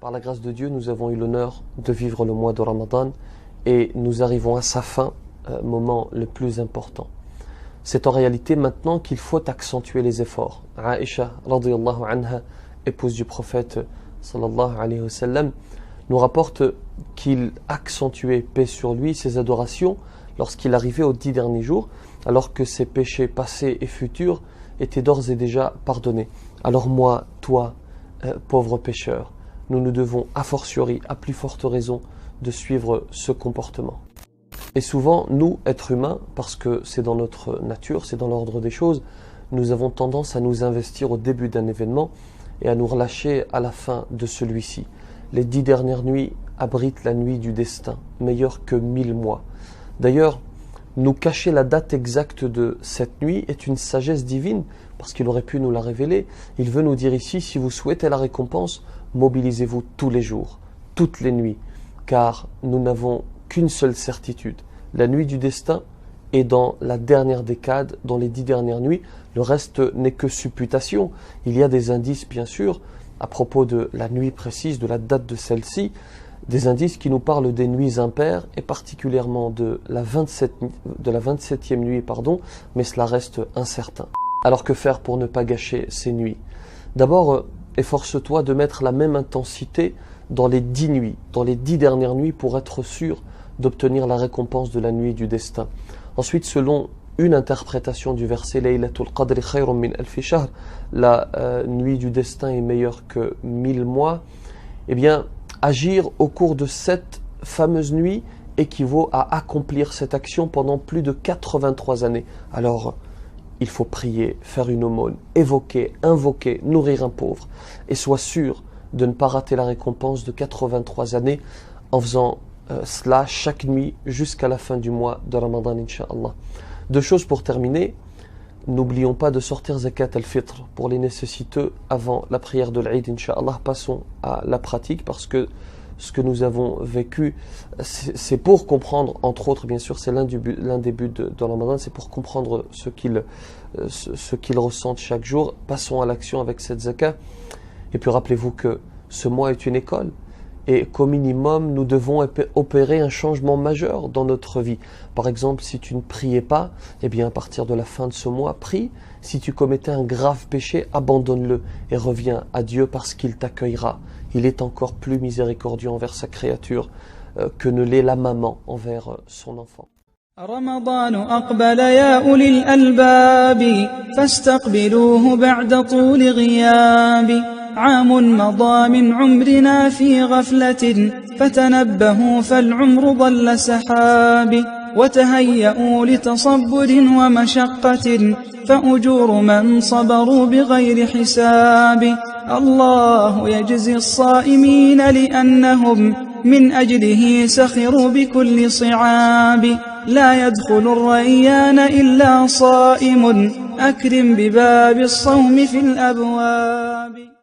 Par la grâce de Dieu, nous avons eu l'honneur de vivre le mois de Ramadan et nous arrivons à sa fin, moment le plus important. C'est en réalité maintenant qu'il faut accentuer les efforts. Aïcha, radiyallahu anha, épouse du prophète, sallallahu alayhi wa sallam, nous rapporte qu'il accentuait, paix sur lui, ses adorations lorsqu'il arrivait aux 10 derniers jours, alors que ses péchés passés et futurs étaient d'ores et déjà pardonnés. Alors moi, toi, pauvre pécheur, nous nous devons a fortiori, à plus forte raison, de suivre ce comportement. Et souvent, nous, êtres humains, parce que c'est dans notre nature, c'est dans l'ordre des choses, nous avons tendance à nous investir au début d'un événement et à nous relâcher à la fin de celui-ci. Les 10 dernières nuits abritent la nuit du destin, meilleure que 1000 mois. D'ailleurs, nous cacher la date exacte de cette nuit est une sagesse divine, parce qu'il aurait pu nous la révéler. Il veut nous dire ici, si vous souhaitez la récompense, mobilisez-vous tous les jours, toutes les nuits, car nous n'avons qu'une seule certitude. La nuit du destin est dans la dernière décade, dans les 10 dernières nuits. Le reste n'est que supputation. Il y a des indices, bien sûr, à propos de la nuit précise, de la date de celle-ci, des indices qui nous parlent des nuits impaires et particulièrement de la 27e nuit, mais cela reste incertain. Alors que faire pour ne pas gâcher ces nuits? D'abord, efforce-toi de mettre la même intensité dans les 10 nuits, dans les 10 dernières nuits pour être sûr d'obtenir la récompense de la nuit du destin. Ensuite, selon une interprétation du verset Laylatul Qadri khayrun min alfi shahr, la nuit du destin est meilleure que 1000 mois, eh bien, agir au cours de cette fameuse nuit équivaut à accomplir cette action pendant plus de 83 années. Alors, il faut prier, faire une aumône, évoquer, invoquer, nourrir un pauvre, et sois sûr de ne pas rater la récompense de 83 années en faisant cela chaque nuit jusqu'à la fin du mois de Ramadan, Inch'Allah. Deux choses pour terminer. N'oublions pas de sortir zakat al-fitr pour les nécessiteux avant la prière de l'Aïd, Inch'Allah. Passons à la pratique parce que ce que nous avons vécu, c'est pour comprendre, entre autres, bien sûr, c'est l'un des buts de Ramadan, c'est pour comprendre ce qu'ils ressentent chaque jour. Passons à l'action avec cette zakat. Et puis rappelez-vous que ce mois est une école. Et qu'au minimum, nous devons opérer un changement majeur dans notre vie. Par exemple, si tu ne priais pas, eh bien à partir de la fin de ce mois, prie. Si tu commettais un grave péché, abandonne-le et reviens à Dieu parce qu'il t'accueillera. Il est encore plus miséricordieux envers sa créature que ne l'est la maman envers son enfant. رمضان أقبل يا أولي الألباب فاستقبلوه بعد طول غياب عام مضى من عمرنا في غفلة فتنبهوا فالعمر ضل سحاب وتهيئوا لتصبر ومشقة فأجور من صبروا بغير حساب الله يجزي الصائمين لأنهم من أجله سخروا بكل صعاب لا يدخل الريان إلا صائم أكرم بباب الصوم في الأبواب